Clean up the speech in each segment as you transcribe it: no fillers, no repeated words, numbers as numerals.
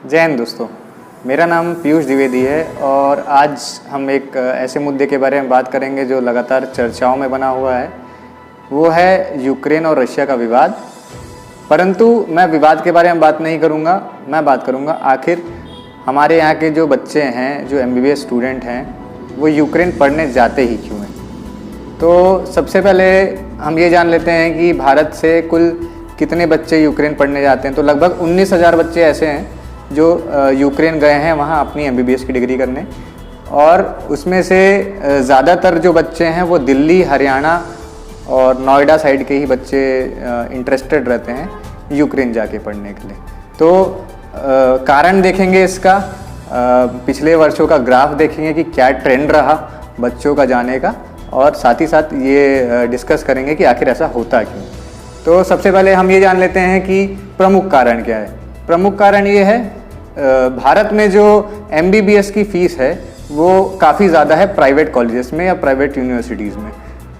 जय हिंद दोस्तों, मेरा नाम पीयूष द्विवेदी है और आज हम एक ऐसे मुद्दे के बारे में बात करेंगे जो लगातार चर्चाओं में बना हुआ है। वो है यूक्रेन और रशिया का विवाद। परंतु मैं विवाद के बारे में बात नहीं करूँगा, मैं बात करूँगा आखिर हमारे यहाँ के जो बच्चे हैं, जो MBBS स्टूडेंट हैं, वो यूक्रेन पढ़ने जाते ही क्यों हैं। तो सबसे पहले हम ये जान लेते हैं कि भारत से कुल कितने बच्चे यूक्रेन पढ़ने जाते हैं। तो लगभग 19,000 बच्चे ऐसे हैं जो यूक्रेन गए हैं वहाँ अपनी MBBS की डिग्री करने, और उसमें से ज़्यादातर जो बच्चे हैं वो दिल्ली, हरियाणा और नोएडा साइड के ही बच्चे इंटरेस्टेड रहते हैं यूक्रेन जाके पढ़ने के लिए। तो कारण देखेंगे इसका, पिछले वर्षों का ग्राफ देखेंगे कि क्या ट्रेंड रहा बच्चों का जाने का, और साथ ही साथ ये डिस्कस करेंगे कि आखिर ऐसा होता क्यों। तो सबसे पहले हम ये जान लेते हैं कि प्रमुख कारण क्या है। प्रमुख कारण ये है, भारत में जो MBBS की फ़ीस है वो काफ़ी ज़्यादा है प्राइवेट कॉलेजेस में या प्राइवेट यूनिवर्सिटीज़ में।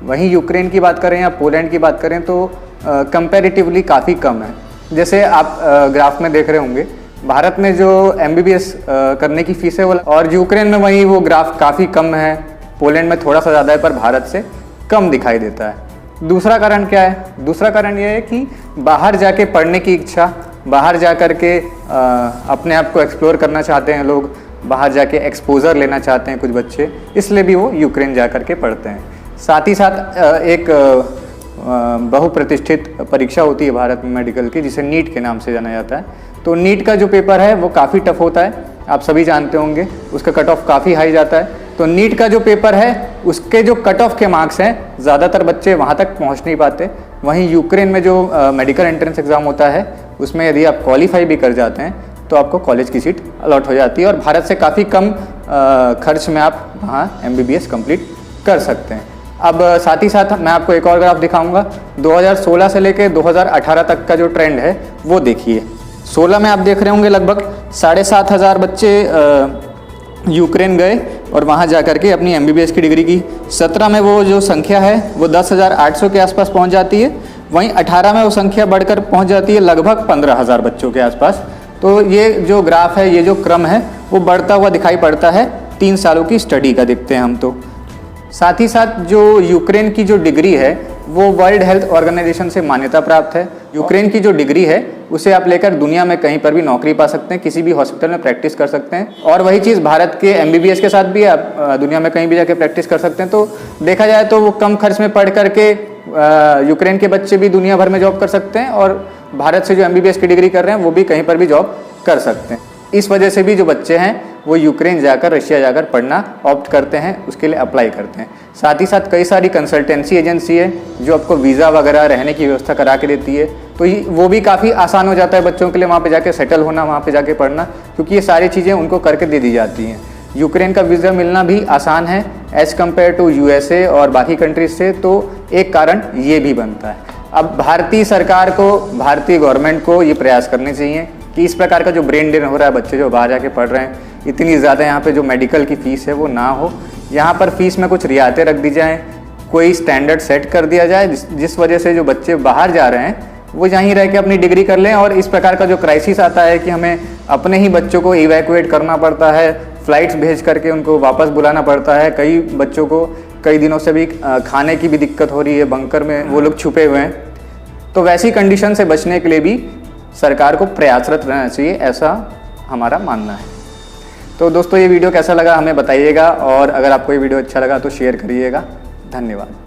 वहीं यूक्रेन की बात करें या पोलैंड की बात करें तो कंपैरेटिवली काफ़ी कम है। जैसे आप ग्राफ में देख रहे होंगे, भारत में जो MBBS करने की फ़ीस है वो, और यूक्रेन में वहीं वो ग्राफ काफ़ी कम है। पोलैंड में थोड़ा सा ज़्यादा है पर भारत से कम दिखाई देता है। दूसरा कारण क्या है? दूसरा कारण ये है कि बाहर जाके पढ़ने की इच्छा, बाहर जा कर के अपने आप को एक्सप्लोर करना चाहते हैं लोग, बाहर जाके एक्सपोजर लेना चाहते हैं कुछ बच्चे, इसलिए भी वो यूक्रेन जा कर के पढ़ते हैं। साथ ही साथ एक बहुप्रतिष्ठित परीक्षा होती है भारत में मेडिकल की, जिसे नीट के नाम से जाना जाता है। तो नीट का जो पेपर है वो काफ़ी टफ होता है, आप सभी जानते होंगे, उसका कट ऑफ काफ़ी हाई जाता है। तो नीट का जो पेपर है उसके जो कट ऑफ के मार्क्स हैं, ज़्यादातर बच्चे वहाँ तक पहुँच नहीं पाते। वहीं यूक्रेन में जो मेडिकल एंट्रेंस एग्ज़ाम होता है उसमें यदि आप क्वालिफाई भी कर जाते हैं तो आपको कॉलेज की सीट अलॉट हो जाती है, और भारत से काफ़ी कम खर्च में आप वहाँ MBBS कंप्लीट कर सकते हैं। अब साथ ही साथ मैं आपको एक और ग्राफ दिखाऊंगा। 2016 से लेकर 2018 तक का जो ट्रेंड है वो देखिए। 16 में आप देख रहे होंगे लगभग 7,500 बच्चे यूक्रेन गए और वहाँ जा कर के अपनी MBBS की डिग्री की। 17 में वो जो संख्या है वो 10,800 के आसपास पहुँच जाती है। वहीं 18 में वो संख्या बढ़कर पहुँच जाती है लगभग 15,000 बच्चों के आसपास। तो ये जो ग्राफ है, ये जो क्रम है वो बढ़ता हुआ दिखाई पड़ता है 3 सालों की स्टडी का देखते हैं हम। तो साथ ही साथ जो यूक्रेन की जो डिग्री है वो वर्ल्ड हेल्थ ऑर्गेनाइजेशन से मान्यता प्राप्त है। यूक्रेन की जो डिग्री है उसे आप लेकर दुनिया में कहीं पर भी नौकरी पा सकते हैं, किसी भी हॉस्पिटल में प्रैक्टिस कर सकते हैं, और वही चीज़ भारत के MBBS के साथ भी आप दुनिया में कहीं भी जाके प्रैक्टिस कर सकते हैं। तो देखा जाए तो वो कम खर्च में पढ़ करके यूक्रेन के बच्चे भी दुनिया भर में जॉब कर सकते हैं, और भारत से जो MBBS की डिग्री कर रहे हैं वो भी कहीं पर भी जॉब कर सकते हैं। इस वजह से भी जो बच्चे हैं वो यूक्रेन जाकर, रशिया जाकर पढ़ना ऑप्ट करते हैं, उसके लिए अप्लाई करते हैं। साथ ही साथ कई सारी कंसल्टेंसी एजेंसी है जो आपको वीज़ा वगैरह, रहने की व्यवस्था करा के देती है। तो वो भी काफ़ी आसान हो जाता है बच्चों के लिए वहाँ पे जाके सेटल होना, वहाँ पे जाके पढ़ना, क्योंकि ये सारी चीज़ें उनको करके दे दी जाती हैं। यूक्रेन का वीज़ा मिलना भी आसान है एज़ कम्पेयर टू USA और बाकी कंट्रीज से। तो एक कारण ये भी बनता है। अब भारतीय सरकार को, भारतीय गवर्नमेंट को ये प्रयास करने चाहिए कि इस प्रकार का जो ब्रेन ड्रेन हो रहा है, बच्चे जो बाहर जाके पढ़ रहे हैं, इतनी ज़्यादा यहाँ पे जो मेडिकल की फ़ीस है वो ना हो। यहाँ पर फ़ीस में कुछ रियायतें रख दी जाएँ, कोई स्टैंडर्ड सेट कर दिया जाए जिस वजह से जो बच्चे बाहर जा रहे हैं वो यहीं रह के अपनी डिग्री कर लें। और इस प्रकार का जो क्राइसिस आता है कि हमें अपने ही बच्चों को इवैक्यूएट करना पड़ता है, फ़्लाइट्स भेज करके उनको वापस बुलाना पड़ता है, कई बच्चों को कई दिनों से भी खाने की भी दिक्कत हो रही है, बंकर में वो लोग छुपे हुए हैं। तो वैसी कंडीशन से बचने के लिए भी सरकार को प्रयासरत रहना चाहिए, ऐसा हमारा मानना है। तो दोस्तों, ये वीडियो कैसा लगा हमें बताइएगा, और अगर आपको ये वीडियो अच्छा लगा तो शेयर करिएगा। धन्यवाद।